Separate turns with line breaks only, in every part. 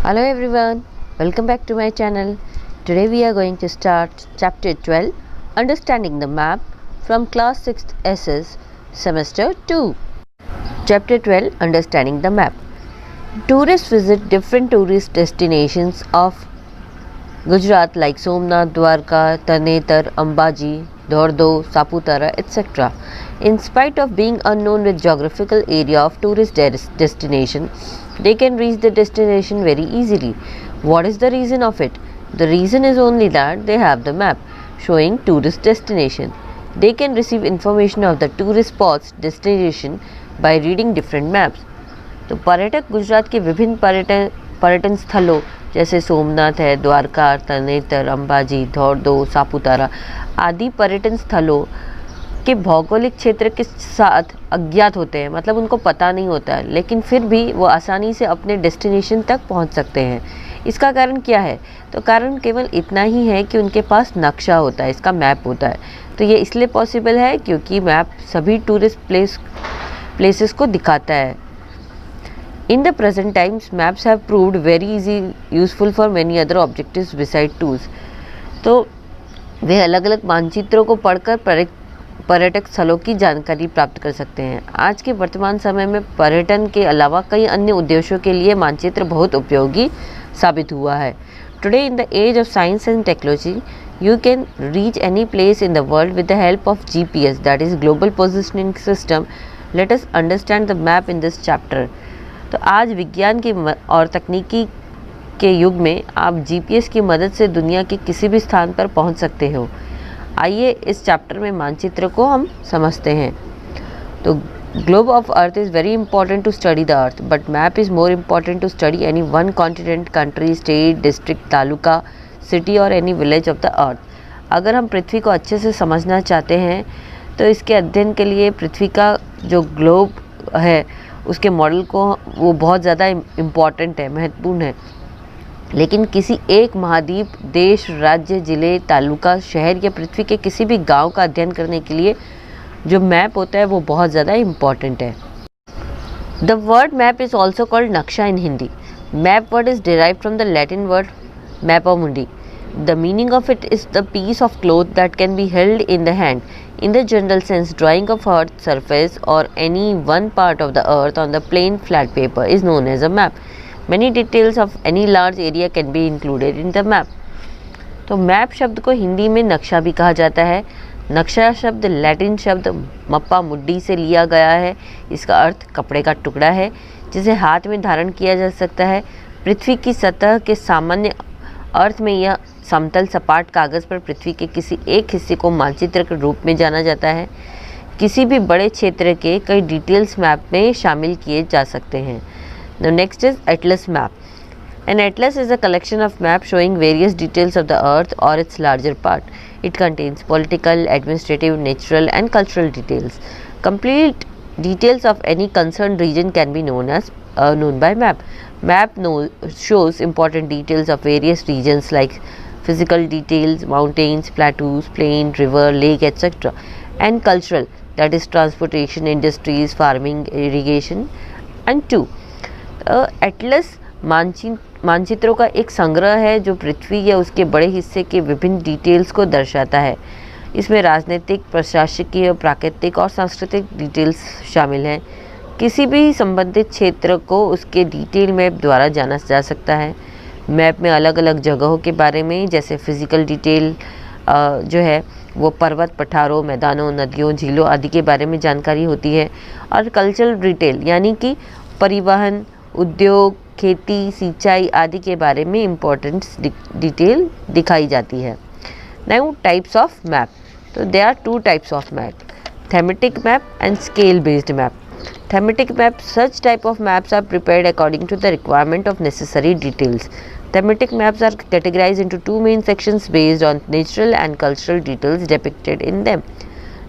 Hello everyone, welcome back to my channel. Today we are going to start chapter 12, Understanding the Map, from class 6th SS semester 2. Chapter 12, Understanding the Map. Tourists visit different tourist destinations of Gujarat like Somnath, Dwarka, Tanetar, Ambaji, Dhordo, Saputara, etc. In spite of being unknown with geographical area of tourist destination, they can reach the destination very easily. What is the reason of it? The reason is only that they have the map showing tourist destination. They can receive information of the tourist spots destination by reading different maps. तो पर्यटक गुजरात के विभिन्न पर्यटन स्थलों जैसे सोमनाथ है, द्वारका, तनेतर, अंबाजी, धौरदो, सापुतारा आदि पर्यटन स्थलों के भौगोलिक क्षेत्र के साथ अज्ञात होते हैं, मतलब उनको पता नहीं होता है, लेकिन फिर भी वो आसानी से अपने डेस्टिनेशन तक पहुंच सकते हैं। इसका कारण क्या है? तो कारण केवल इतना ही है कि उनके पास नक्शा होता है, इसका मैप होता है। तो ये इसलिए पॉसिबल है क्योंकि मैप सभी टूरिस्ट प्लेसेस को दिखाता है। In the present times, maps have proved very useful for many other objectives beside tours. तो वे अलग अलग मानचित्रों को पढ़कर पर्यटक स्थलों की जानकारी प्राप्त कर सकते हैं। आज के वर्तमान समय में पर्यटन के अलावा कई अन्य उद्देश्यों के लिए मानचित्र बहुत उपयोगी साबित हुआ है। Today in the age of science and technology, you can reach any place in the world with the help of GPS, that is Global Positioning System. Let us understand the map in this chapter. तो आज विज्ञान की और तकनीकी के युग में आप जीपीएस की मदद से दुनिया के किसी भी स्थान पर पहुंच सकते हो। आइए इस चैप्टर में मानचित्र को हम समझते हैं। तो globe of earth is very important to study the earth, but map is more important to study any one continent, country, state, district, taluka, city और any village of the earth. अगर हम पृथ्वी को अच्छे से समझना चाहते हैं तो इसके अध्ययन के लिए पृथ्वी का जो ग्लोब है उसके मॉडल को वो बहुत ज़्यादा इम्पॉर्टेंट है, महत्वपूर्ण है। लेकिन किसी एक महाद्वीप, देश, राज्य, जिले, तालुका, शहर या पृथ्वी के किसी भी गांव का अध्ययन करने के लिए जो मैप होता है वो बहुत ज़्यादा इम्पॉर्टेंट है। The word map is also called naksha in Hindi. Map word is derive from the Latin word mappa mundi. The meaning of it is the piece of cloth that can be held in the hand. In the general sense, drawing of earth's surface or any one part of the earth on the plain flat paper is known as a map. Many details of any large area can be included in the map. तो map शब्द को हिंदी में नक्शा भी कहा जाता है। नक्शा शब्द लैटिन शब्द मप्पा मुड्डी से लिया गया है। इसका अर्थ कपड़े का टुकड़ा है जिसे हाथ में धारण किया जा सकता है। पृथ्वी की सतह के सामान्य अर्थ में यह समतल सपाट कागज़ पर पृथ्वी के किसी एक हिस्से को मानचित्र के रूप में जाना जाता है। किसी भी बड़े क्षेत्र के कई डिटेल्स मैप में शामिल किए जा सकते हैं। The next is atlas map. An atlas is a collection of map showing various details of the earth और its larger part. It contains political, administrative, natural and cultural details. Complete details of any concerned region can be known by map. Map shows important details of various regions like physical details, mountains, plateaus, plain, river, lake, etc. and cultural, that is transportation, industries, farming, irrigation. And 2. Atlas मानचित्रों का एक संग्रह है जो पृथ्वी या उसके बड़े हिस्से के विभिन्न डिटेल्स को दर्शाता है। इसमें राजनीतिक, प्रशासकीय, प्राकृतिक और सांस्कृतिक डिटेल्स शामिल हैं। किसी भी संबंधित क्षेत्र को उसके डिटेल मैप द्वारा जाना जा सकता है। मैप में अलग अलग जगहों के बारे में, जैसे फिजिकल डिटेल जो है वो पर्वत, पठारों, मैदानों, नदियों, झीलों आदि के बारे में जानकारी होती है। और कल्चरल डिटेल यानी कि परिवहन, उद्योग, खेती, सिंचाई आदि के बारे में इम्पोर्टेंट डिटेल दिखाई जाती है। Now types of map. So there are two types of map: thematic map and scale based map. Thematic map, such type of maps are prepared according to the requirement of necessary details. Thematic maps are categorized into two main sections based on natural and cultural details depicted in them.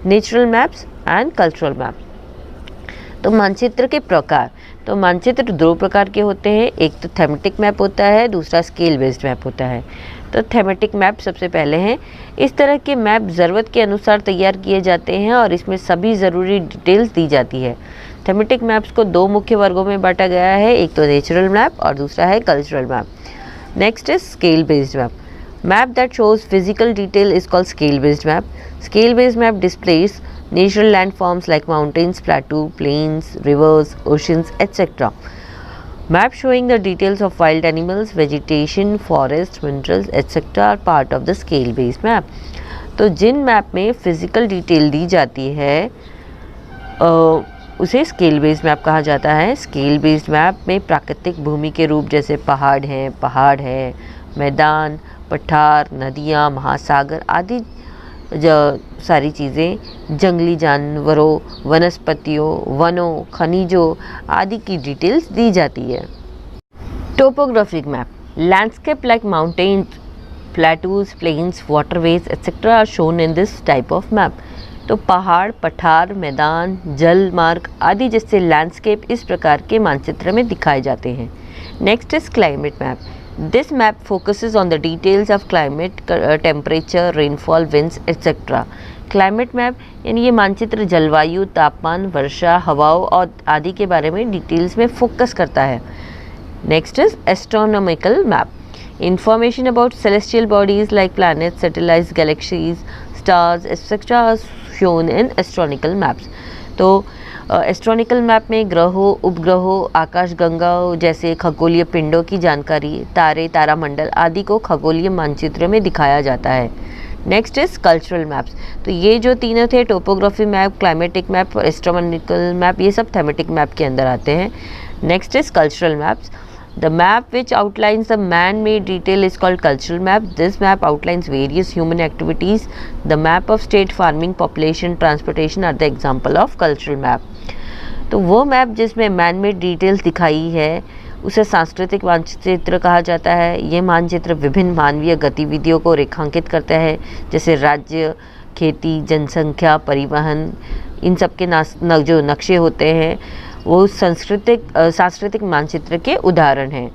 Natural maps and cultural map. तो मानचित्र के प्रकार, तो मानचित्र दो प्रकार के होते हैं। एक तो थेमेटिक मैप होता है, दूसरा स्केल बेस्ड मैप होता है। तो थेमेटिक मैप सबसे पहले हैं। इस तरह के मैप ज़रूरत के अनुसार तैयार किए जाते हैं और इसमें सभी ज़रूरी डिटेल्स दी जाती है। थीमेटिक मैप्स को दो मुख्य वर्गों में बांटा गया है, एक तो नेचुरल मैप और दूसरा है cultural map. Next is scale based map. Map that shows physical detail is called scale-based map. Scale-based map displays natural landforms like mountains, plateaux, plains, rivers, oceans, etc. Map showing the details of wild animals, vegetation, forests, minerals, etc. are part of the scale-based map. तो जिन map में physical detail दी जाती है उसे scale based map कहा जाता है। Scale based map में प्राकृतिक भूमि के रूप जैसे पहाड़ है, मैदान, पठार, नदियाँ, महासागर आदि सारी चीज़ें, जंगली जानवरों, वनस्पतियों, वनों, खनिजों आदि की डिटेल्स दी जाती है। Topographic map, landscape like mountains, plateaus, plains, waterways etcetera are shown in this type of map. तो पहाड़, पठार, मैदान, जल मार्ग आदि जैसे लैंडस्केप इस प्रकार के मानचित्र में दिखाए जाते हैं। Next is climate map. This map focuses on the details of climate, temperature, rainfall, winds, etc. Climate map यानी ये मानचित्र जलवायु, तापमान, वर्षा, हवाओं और आदि के बारे में डिटेल्स में फोकस करता है। Next is astronomical map. Information about celestial bodies like planets, satellites, galaxies, stars, etc. are shown in astronomical maps. तो एस्ट्रोनॉमिकल मैप में ग्रहों, उपग्रहों, आकाशगंगाओं जैसे खगोलीय पिंडों की जानकारी, तारे, तारामंडल आदि को खगोलीय मानचित्र में दिखाया जाता है। Next is cultural maps. तो ये जो तीनों थे, टोपोग्राफी मैप, क्लाइमेटिक मैप और एस्ट्रोनॉमिकल मैप, ये सब थीमेटिक मैप के अंदर आते हैं। Next is cultural maps. The map which outlines the man-made detail is called cultural map. This map outlines various human activities. The map of state, farming, population, transportation are the example of cultural map. तो वो map जिसमें man-made details दिखाई है उसे सांस्कृतिक मानचित्र कहा जाता है। ये मानचित्र विभिन्न मानवीय गतिविधियों को रेखांकित करता है, जैसे राज्य, खेती, जनसंख्या, परिवहन, इन सब के जो नक्शे होते हैं वो सांस्कृतिक मानचित्र के उदाहरण हैं।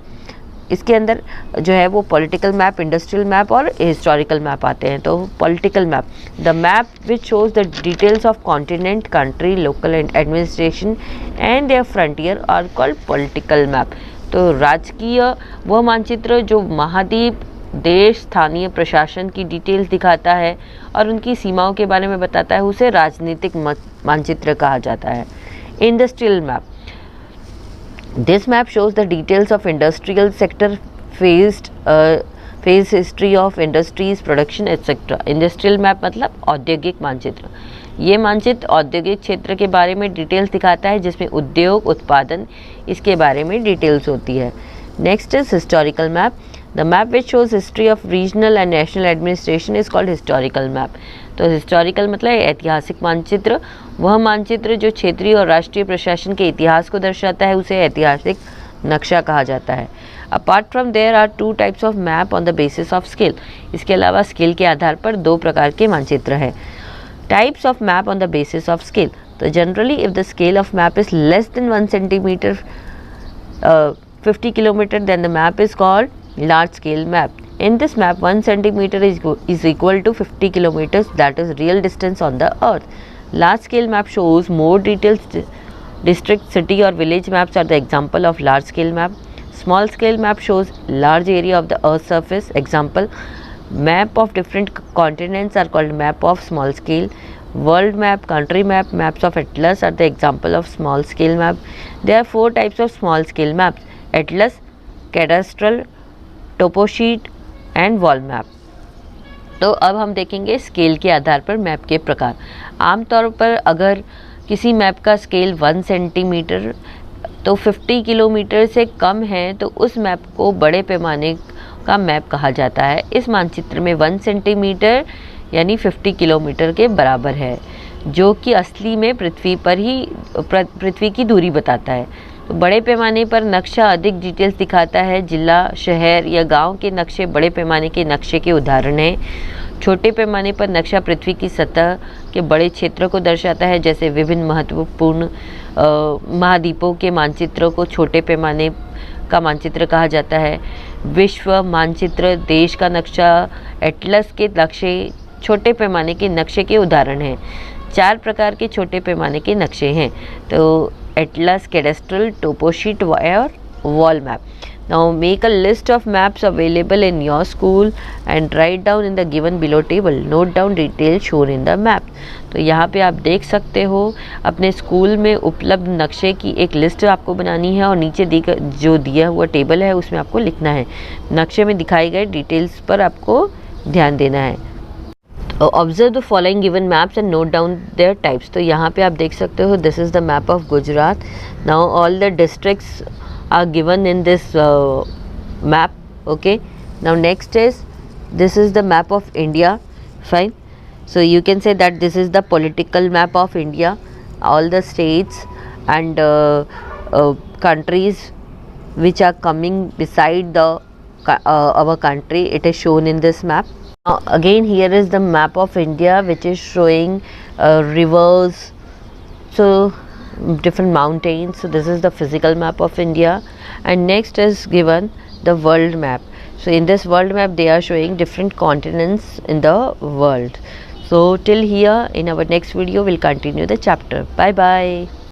इसके अंदर जो है वो पॉलिटिकल मैप, इंडस्ट्रियल मैप और हिस्टोरिकल मैप आते हैं। तो political map, the map which shows the details of continent, country, local administration and their frontier are called political map. तो राजकीय वह मानचित्र जो महाद्वीप, देश, स्थानीय प्रशासन की डिटेल्स दिखाता है और उनकी सीमाओं के बारे में बताता है, उसे राजनीतिक मानचित्र कहा जाता है। Industrial map. This map shows the details of industrial sector, phase history of industries, production, etc. Industrial map मतलब औद्योगिक मानचित्र। ये मानचित्र औद्योगिक क्षेत्र के बारे में डिटेल्स दिखाता है, जिसमें उद्योग, उत्पादन, इसके बारे में डिटेल्स होती है। Next is historical map. The map which shows history of regional and national administration is called historical map. तो हिस्टोरिकल मतलब ऐतिहासिक मानचित्र। वह मानचित्र जो क्षेत्रीय और राष्ट्रीय प्रशासन के इतिहास को दर्शाता है उसे ऐतिहासिक नक्शा कहा जाता है। Apart from there are two types of map on the basis of scale. इसके अलावा स्केल के आधार पर दो प्रकार के मानचित्र हैं। Types of map on the basis of scale. तो generally if the scale of map is less than 1 centimetre 50 kilometer, then the map is called large scale map. In this map 1 centimeter is equal to 50 kilometers, that is real distance on the earth. Large scale map shows more details. District, city or village maps are the example of large scale map. Small scale map shows large area of the earth surface. Example, map of different continents are called map of small scale. World map, country map, maps of atlas are the example of small scale map. There are 4 types of small scale maps: atlas, cadastral, topo sheet and wall map. तो अब हम देखेंगे scale के आधार पर map के प्रकार। आमतौर पर अगर किसी मैप का स्केल 1 सेंटीमीटर तो 50 किलोमीटर से कम है तो उस मैप को बड़े पैमाने का मैप कहा जाता है। इस मानचित्र में 1 सेंटीमीटर यानी 50 किलोमीटर के बराबर है, जो कि असली में पृथ्वी की दूरी बताता है। तो बड़े पैमाने पर नक्शा अधिक डिटेल्स दिखाता है। जिला, शहर या गांव के नक्शे बड़े पैमाने के नक्शे के उदाहरण हैं। छोटे पैमाने पर नक्शा पृथ्वी की सतह के बड़े क्षेत्र को दर्शाता है, जैसे विभिन्न महत्वपूर्ण महाद्वीपों के मानचित्रों को छोटे पैमाने का मानचित्र कहा जाता है। विश्व मानचित्र, देश का नक्शा, एटलस के नक्शे छोटे पैमाने के नक्शे के उदाहरण हैं। 4 प्रकार के छोटे पैमाने के नक्शे हैं। तो atlas, cadastral, topo sheet, or wall map. Now make a list of maps available in your school and write down in the given below table. Note down details shown in the map. तो यहाँ पे आप देख सकते हो अपने school में उपलब्ध नक्शे की एक लिस्ट आपको बनानी है और नीचे जो दिया हुआ टेबल है उसमें आपको लिखना है। नक्शे में दिखाए गए डिटेल्स पर आपको ध्यान देना है। Observe the following given maps and note down there types. तो यहाँ पे आप देख सकते हो this is the map of Gujarat. Now all the districts are given in this map. Okay, now next is this is the map of India. Fine, so you can say that this is the political map of India. All the states and countries which are coming beside the our country, it is shown in this map. Now again here is the map of India which is showing rivers, so different mountains. So this is the physical map of India, and next is given the world map. So in this world map they are showing different continents in the world. So till here, in our next video we'll continue the chapter. Bye bye.